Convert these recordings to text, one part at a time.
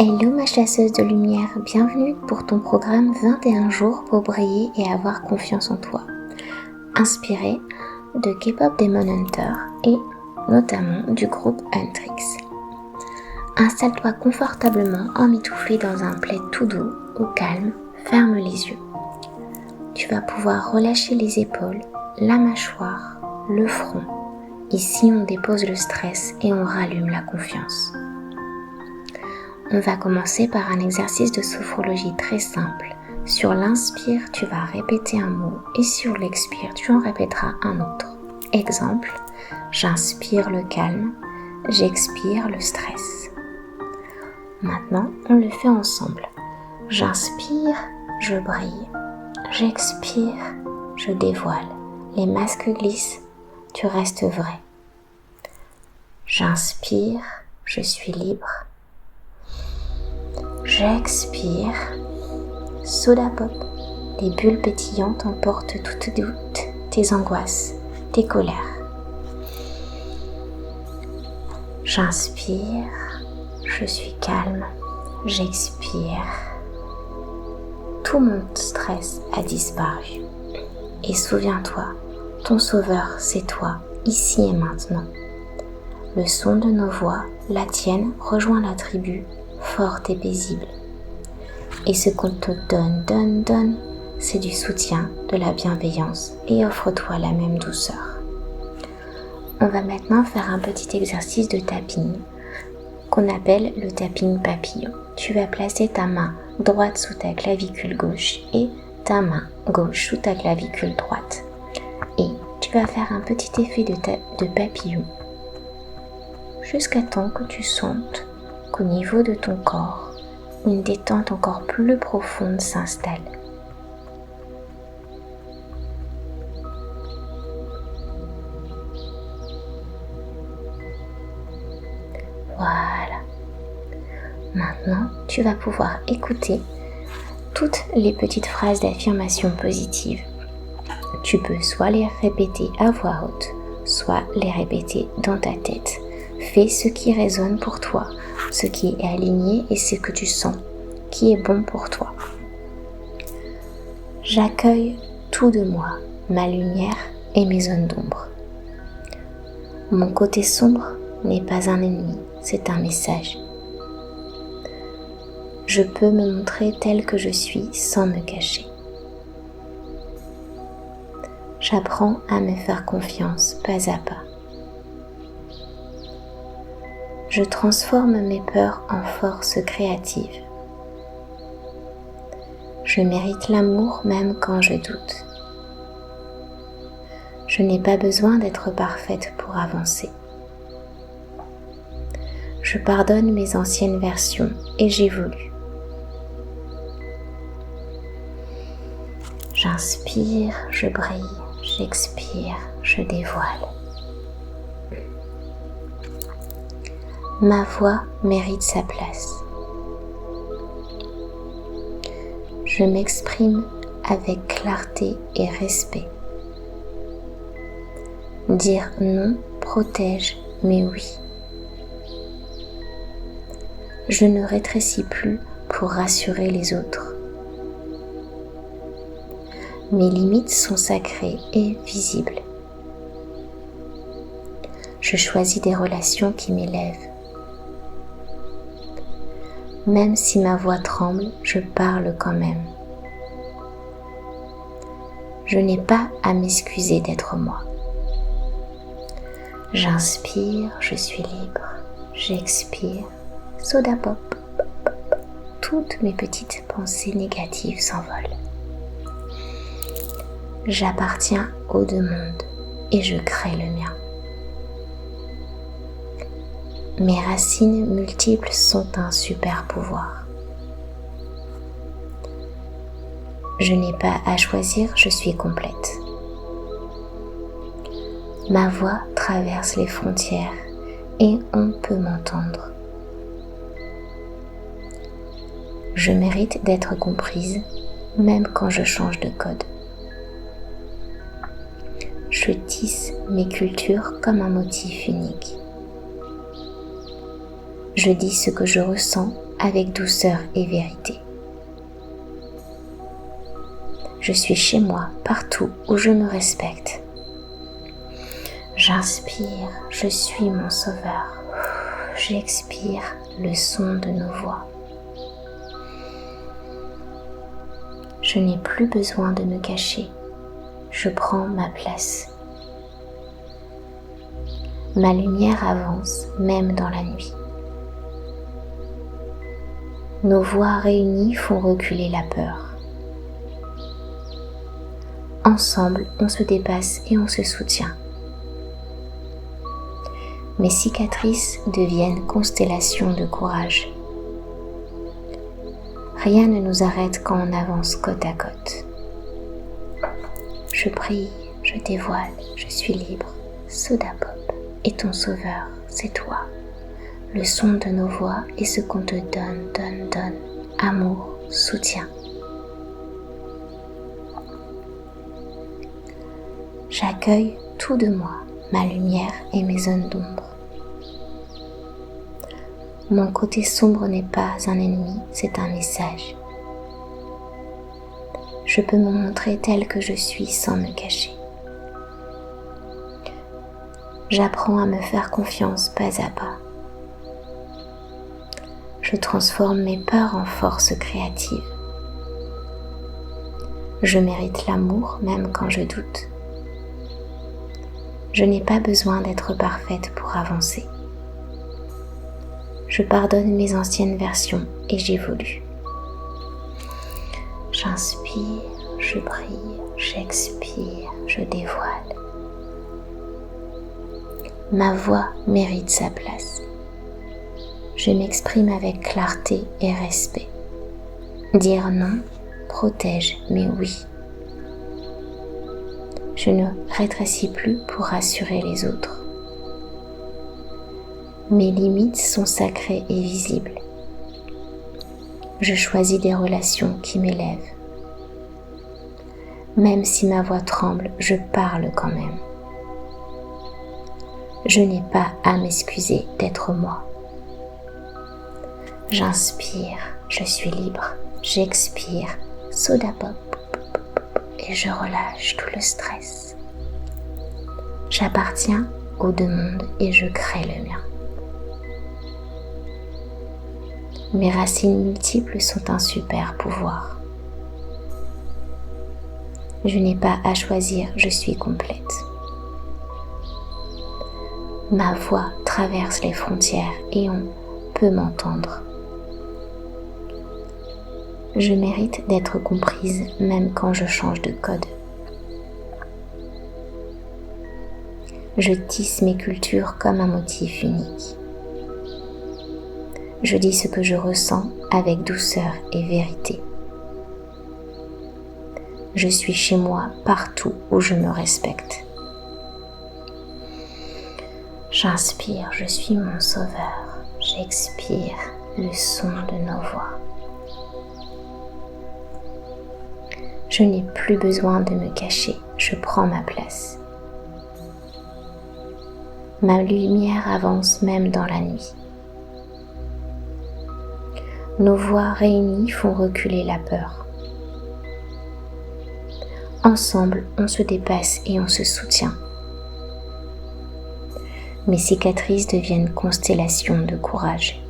Hello ma chasseuse de lumière, bienvenue pour ton programme 21 jours pour briller et avoir confiance en toi. Inspiré de K-pop Demon Hunter et notamment du groupe Huntrix. Installe-toi confortablement emmitouflé dans un plaid tout doux, au calme, ferme les yeux. Tu vas pouvoir relâcher les épaules, la mâchoire, le front. Ici on dépose le stress et on rallume la confiance. On va commencer par un exercice de sophrologie très simple. Sur l'inspire, tu vas répéter un mot et sur l'expire, tu en répéteras un autre. Exemple, j'inspire le calme, j'expire le stress. Maintenant, on le fait ensemble. J'inspire, je brille. J'expire, je dévoile. Les masques glissent, tu restes vrai. J'inspire, je suis libre. J'expire, soda pop, les bulles pétillantes emportent toutes doutes, tes angoisses, tes colères. J'inspire, je suis calme, j'expire. Tout mon stress a disparu. Et souviens-toi, ton sauveur, c'est toi, ici et maintenant. Le son de nos voix, la tienne, rejoint la tribu, forte et paisible. Et ce qu'on te donne, c'est du soutien, de la bienveillance et offre-toi la même douceur. On va maintenant faire un petit exercice de tapping qu'on appelle le tapping papillon. Tu vas placer ta main droite sous ta clavicule gauche et ta main gauche sous ta clavicule droite. Et tu vas faire un petit effet de papillon jusqu'à temps que tu sentes qu'au niveau de ton corps, une détente encore plus profonde s'installe. Voilà. Maintenant, tu vas pouvoir écouter toutes les petites phrases d'affirmation positive. Tu peux soit les répéter à voix haute, soit les répéter dans ta tête. Fais ce qui résonne pour toi, ce qui est aligné et ce que tu sens, qui est bon pour toi. J'accueille tout de moi, ma lumière et mes zones d'ombre. Mon côté sombre n'est pas un ennemi, c'est un message. Je peux me montrer tel que je suis sans me cacher. J'apprends à me faire confiance pas à pas. Je transforme mes peurs en force créative. Je mérite l'amour même quand je doute. Je n'ai pas besoin d'être parfaite pour avancer. Je pardonne mes anciennes versions et j'évolue. J'inspire, je brille, j'expire, je dévoile. Ma voix mérite sa place. Je m'exprime avec clarté et respect. Dire non protège, mais oui. Je ne rétrécis plus pour rassurer les autres. Mes limites sont sacrées et visibles. Je choisis des relations qui m'élèvent. Même si ma voix tremble, je parle quand même. Je n'ai pas à m'excuser d'être moi. J'inspire, je suis libre. J'expire, soda pop. Toutes mes petites pensées négatives s'envolent. J'appartiens aux deux mondes et je crée le mien. Mes racines multiples sont un super pouvoir. Je n'ai pas à choisir, je suis complète. Ma voix traverse les frontières et on peut m'entendre. Je mérite d'être comprise, même quand je change de code. Je tisse mes cultures comme un motif unique. Je dis ce que je ressens avec douceur et vérité. Je suis chez moi partout où je me respecte. J'inspire, je suis mon sauveur. J'expire le son de nos voix. Je n'ai plus besoin de me cacher. Je prends ma place. Ma lumière avance même dans la nuit. Nos voix réunies font reculer la peur. Ensemble, on se dépasse et on se soutient. Mes cicatrices deviennent constellations de courage. Rien ne nous arrête quand on avance côte à côte. Je prie, je dévoile, je suis libre. Soda Pop est ton sauveur, c'est toi. Le son de nos voix est ce qu'on te donne. Amour, soutien. J'accueille tout de moi, ma lumière et mes zones d'ombre. Mon côté sombre n'est pas un ennemi, c'est un message. Je peux me montrer tel que je suis sans me cacher. J'apprends à me faire confiance pas à pas. Je transforme mes peurs en force créative. Je mérite l'amour même quand je doute. Je n'ai pas besoin d'être parfaite pour avancer. Je pardonne mes anciennes versions et j'évolue. J'inspire, je brille, j'expire, je dévoile. Ma voix mérite sa place. Je m'exprime avec clarté et respect. Dire non protège mes oui. Je ne rétrécis plus pour rassurer les autres. Mes limites sont sacrées et visibles. Je choisis des relations qui m'élèvent. Même si ma voix tremble, je parle quand même. Je n'ai pas à m'excuser d'être moi. J'inspire, je suis libre. J'expire, Soda Pop, et je relâche tout le stress. J'appartiens aux deux mondes et je crée le mien. Mes racines multiples sont un super pouvoir. Je n'ai pas à choisir, je suis complète. Ma voix traverse les frontières et on peut m'entendre. Je mérite d'être comprise même quand je change de code. Je tisse mes cultures comme un motif unique. Je dis ce que je ressens avec douceur et vérité. Je suis chez moi partout où je me respecte. J'inspire, je suis mon sauveur. J'expire le son de nos voix. Je n'ai plus besoin de me cacher, je prends ma place. Ma lumière avance même dans la nuit. Nos voix réunies font reculer la peur. Ensemble, on se dépasse et on se soutient. Mes cicatrices deviennent constellations de courage.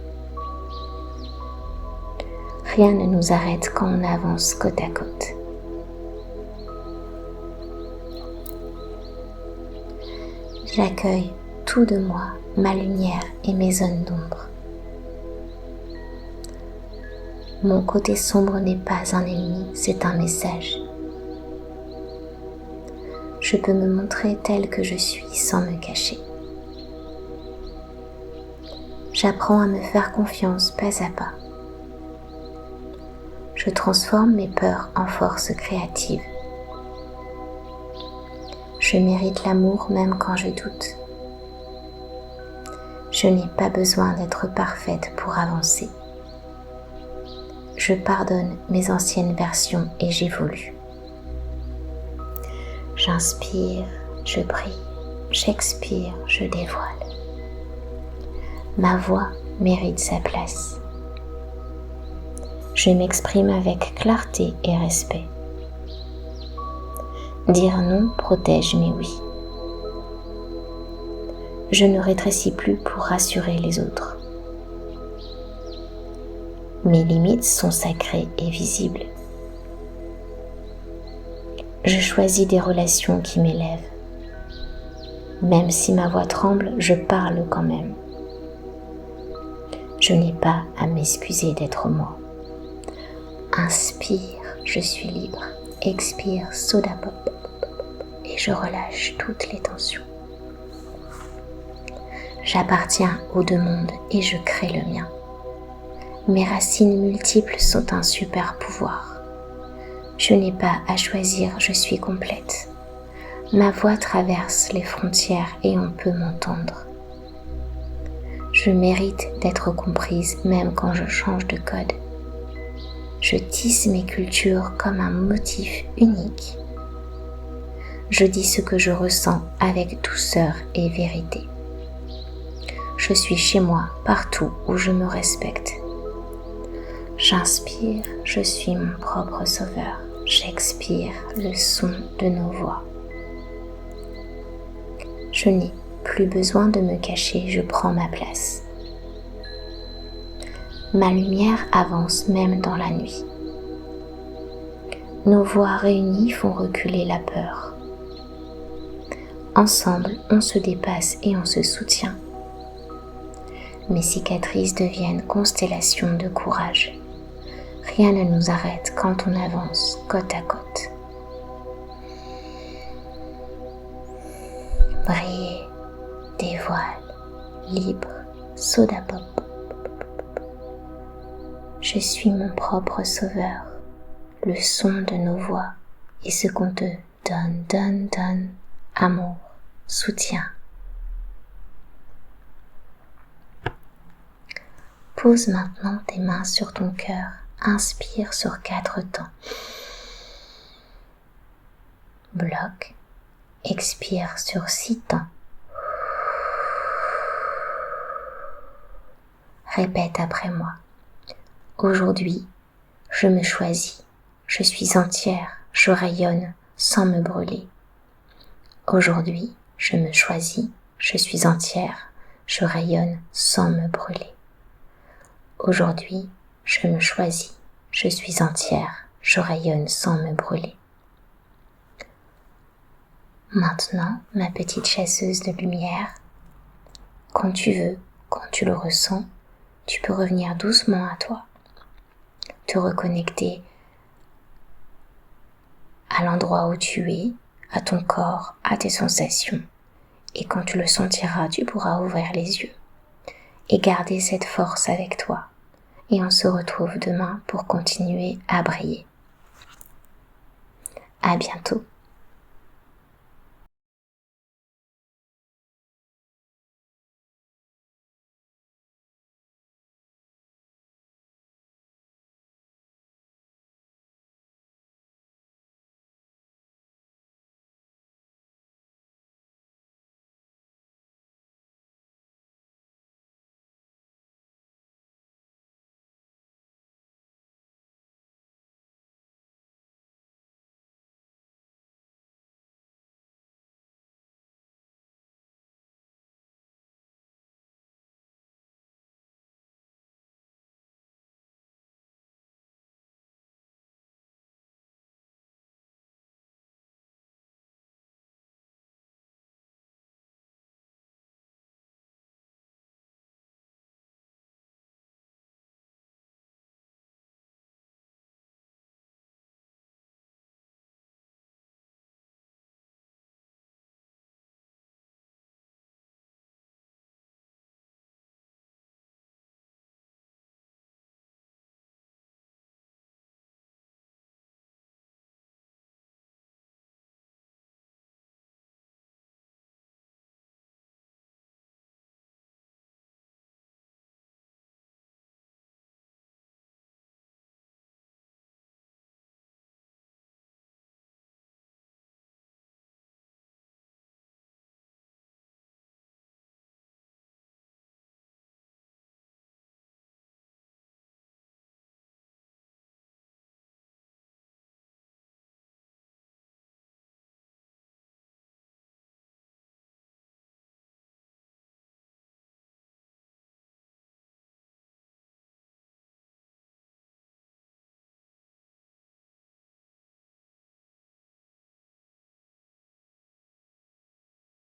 Rien ne nous arrête quand on avance côte à côte. J'accueille tout de moi, ma lumière et mes zones d'ombre. Mon côté sombre n'est pas un ennemi, c'est un message. Je peux me montrer telle que je suis sans me cacher. J'apprends à me faire confiance pas à pas. Je transforme mes peurs en force créative. Je mérite l'amour même quand je doute. Je n'ai pas besoin d'être parfaite pour avancer. Je pardonne mes anciennes versions et j'évolue. J'inspire, je brille, j'expire, je dévoile. Ma voix mérite sa place. Je m'exprime avec clarté et respect. Dire non protège mes oui. Je ne rétrécis plus pour rassurer les autres. Mes limites sont sacrées et visibles. Je choisis des relations qui m'élèvent. Même si ma voix tremble, je parle quand même. Je n'ai pas à m'excuser d'être moi. Inspire, je suis libre. Expire, soda pop. Et je relâche toutes les tensions. J'appartiens aux deux mondes et je crée le mien. Mes racines multiples sont un super pouvoir. Je n'ai pas à choisir, je suis complète. Ma voix traverse les frontières et on peut m'entendre. Je mérite d'être comprise même quand je change de code. Je tisse mes cultures comme un motif unique. Je dis ce que je ressens avec douceur et vérité. Je suis chez moi partout où je me respecte. J'inspire, je suis mon propre sauveur. J'expire le son de nos voix. Je n'ai plus besoin de me cacher, je prends ma place. Ma lumière avance même dans la nuit. Nos voix réunies font reculer la peur. Ensemble, on se dépasse et on se soutient. Mes cicatrices deviennent constellations de courage. Rien ne nous arrête quand on avance côte à côte. Briller, des voiles, libre, soda pop. Je suis mon propre sauveur, le son de nos voix et ce qu'on te donne, amour, soutien. Pose maintenant tes mains sur ton cœur, inspire sur 4 temps. Bloque, expire sur 6 temps. Répète après moi. Aujourd'hui, je me choisis, je suis entière, je rayonne sans me brûler. Aujourd'hui, je me choisis, je suis entière, je rayonne sans me brûler. Aujourd'hui, je me choisis, je suis entière, je rayonne sans me brûler. Maintenant, ma petite chasseuse de lumière, quand tu veux, quand tu le ressens, tu peux revenir doucement à toi, te reconnecter à l'endroit où tu es, à ton corps, à tes sensations. Et quand tu le sentiras, tu pourras ouvrir les yeux et garder cette force avec toi. Et on se retrouve demain pour continuer à briller. À bientôt.